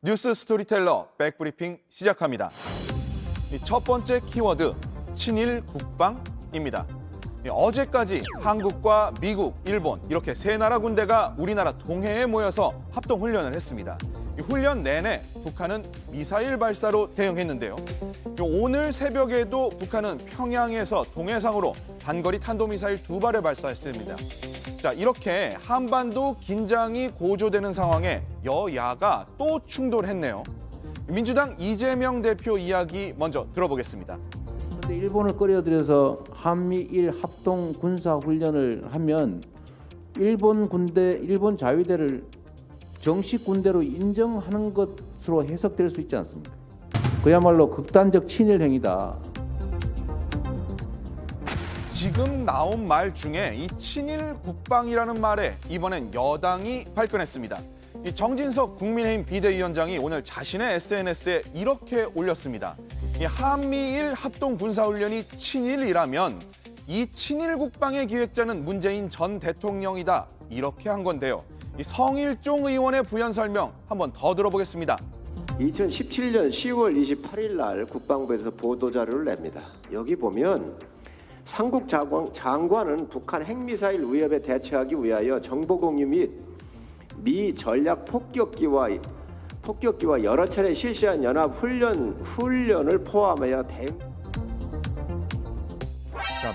뉴스 스토리텔러 백브리핑 시작합니다. 첫 번째 키워드, 친일 국방입니다. 어제까지 한국과 미국, 일본 이렇게 세 나라 군대가 우리나라 동해에 모여서 합동훈련을 했습니다. 이 훈련 내내 북한은 미사일 발사로 대응했는데요. 오늘 새벽에도 북한은 평양에서 동해상으로 단거리 탄도미사일 2발을 발사했습니다. 자, 이렇게 한반도 긴장이 고조되는 상황에 여야가 또 충돌했네요. 민주당 이재명 대표 이야기 먼저 들어보겠습니다. 그런데 일본을 끌어들여서 한미일 합동 군사 훈련을 하면 일본 군대, 일본 자위대를 정식 군대로 인정하는 것으로 해석될 수 있지 않습니까? 그야말로 극단적 친일 행위다. 지금 나온 말 중에 이 친일 국방이라는 말에 이번엔 여당이 발끈했습니다. 이 정진석 국민의힘 비대위원장이 오늘 자신의 SNS에 이렇게 올렸습니다. 이 한미일 합동 군사훈련이 친일이라면 이 친일 국방의 기획자는 문재인 전 대통령이다. 이렇게 한 건데요. 이 성일종 의원의 부연 설명 한번 더 들어보겠습니다. 2017년 10월 28일 날 국방부에서 보도자료를 냅니다. 여기 보면 삼국 장관은 북한 핵미사일 위협에 대처하기 위하여 정보공유 및 미 전략 폭격기와 여러 차례 실시한 연합 훈련을 포함하여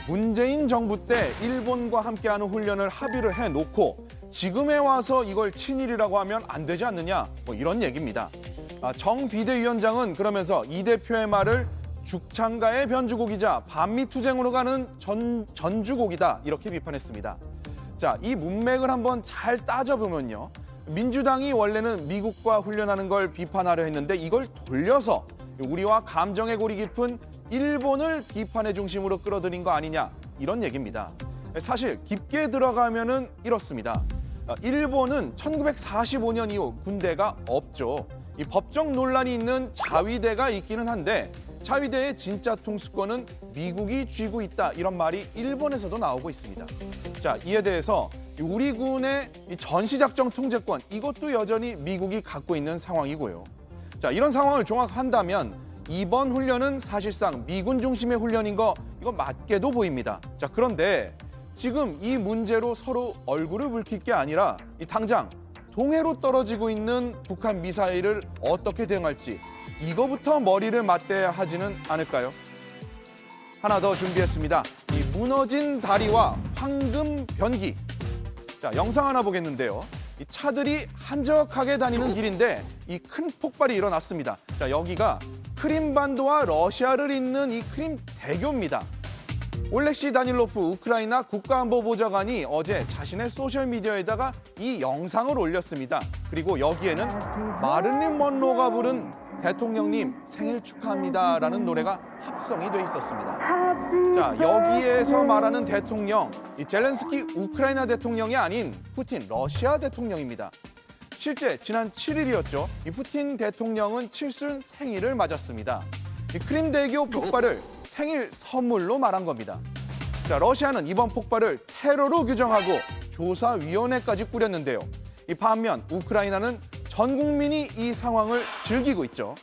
문재인 정부 때 일본과 함께하는 훈련을 합의를 해놓고 지금에 와서 이걸 친일이라고 하면 안 되지 않느냐, 이런 얘기입니다. 정 비대위원장은 그러면서 이 대표의 말을 죽창가의 변주곡이자 반미투쟁으로 가는 전주곡이다, 이렇게 비판했습니다. 자, 이 문맥을 한번 잘 따져보면요. 민주당이 원래는 미국과 훈련하는 걸 비판하려 했는데 이걸 돌려서 우리와 감정의 골이 깊은 일본을 비판의 중심으로 끌어들인 거 아니냐, 이런 얘기입니다. 사실 깊게 들어가면은 이렇습니다. 일본은 1945년 이후 군대가 없죠. 이 법적 논란이 있는 자위대가 있기는 한데 자위대의 진짜 통수권은 미국이 쥐고 있다, 이런 말이 일본에서도 나오고 있습니다. 자, 이에 대해서 우리 군의 전시작전 통제권, 이것도 여전히 미국이 갖고 있는 상황이고요. 자, 이런 상황을 종합한다면 이번 훈련은 사실상 미군 중심의 훈련인 거, 이거 맞게도 보입니다. 자, 그런데 지금 이 문제로 서로 얼굴을 붉힐 게 아니라 당장 동해로 떨어지고 있는 북한 미사일을 어떻게 대응할지, 이거부터 머리를 맞대야 하지는 않을까요? 하나 더 준비했습니다. 이 무너진 다리와 황금 변기. 자, 영상 하나 보겠는데요. 이 차들이 한적하게 다니는 길인데 이 큰 폭발이 일어났습니다. 자, 여기가 크림반도와 러시아를 잇는 이 크림 대교입니다. 올렉시 다닐로프 우크라이나 국가안보보좌관이 어제 자신의 소셜미디어에다가 이 영상을 올렸습니다. 그리고 여기에는 마릴린 먼로가 부른 대통령님 생일 축하합니다라는 노래가 합성이 돼 있었습니다. 자, 여기에서 말하는 대통령, 이 젤렌스키 우크라이나 대통령이 아닌 푸틴 러시아 대통령입니다. 실제 지난 7일이었죠. 이 푸틴 대통령은 칠순 생일을 맞았습니다. 이 크림대교 폭발을 생일 선물로 말한 겁니다. 자, 러시아는 이번 폭발을 테러로 규정하고 조사위원회까지 꾸렸는데요. 이 반면 우크라이나는 전 국민이 이 상황을 즐기고 있죠.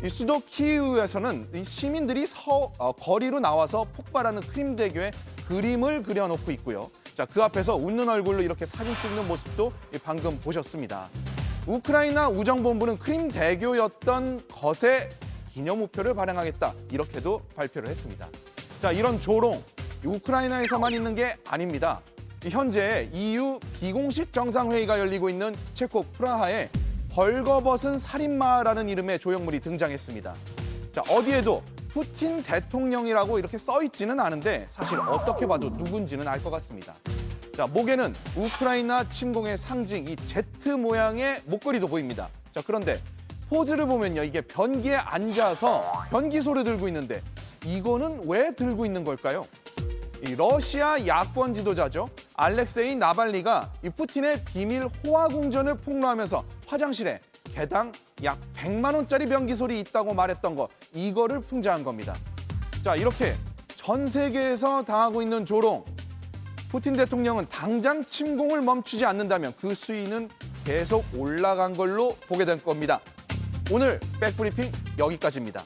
이 수도 키이우에서는 이 시민들이 거리로 나와서 폭발하는 크림대교에 그림을 그려놓고 있고요. 자, 그 앞에서 웃는 얼굴로 이렇게 사진 찍는 모습도 방금 보셨습니다. 우크라이나 우정본부는 크림대교였던 것에 기념우표를 발행하겠다, 이렇게도 발표를 했습니다. 자, 이런 조롱, 우크라이나에서만 있는 게 아닙니다. 현재 EU 비공식 정상회의가 열리고 있는 체코 프라하에 벌거벗은 살인마라는 이름의 조형물이 등장했습니다. 자, 어디에도 푸틴 대통령이라고 이렇게 써 있지는 않은데 사실 어떻게 봐도 누군지는 알 것 같습니다. 자, 목에는 우크라이나 침공의 상징, 이 Z 모양의 목걸이도 보입니다. 자, 그런데 포즈를 보면요, 이게 변기에 앉아서 변기소를 들고 있는데 이거는 왜 들고 있는 걸까요? 이 러시아 야권 지도자죠. 알렉세이 나발리가 이 푸틴의 비밀 호화 궁전을 폭로하면서 화장실에 개당 약 100만 원짜리 변기솔이 있다고 말했던 거, 이거를 풍자한 겁니다. 자, 이렇게 전 세계에서 당하고 있는 조롱, 푸틴 대통령은 당장 침공을 멈추지 않는다면 그 수위는 계속 올라간 걸로 보게 될 겁니다. 오늘 백브리핑 여기까지입니다.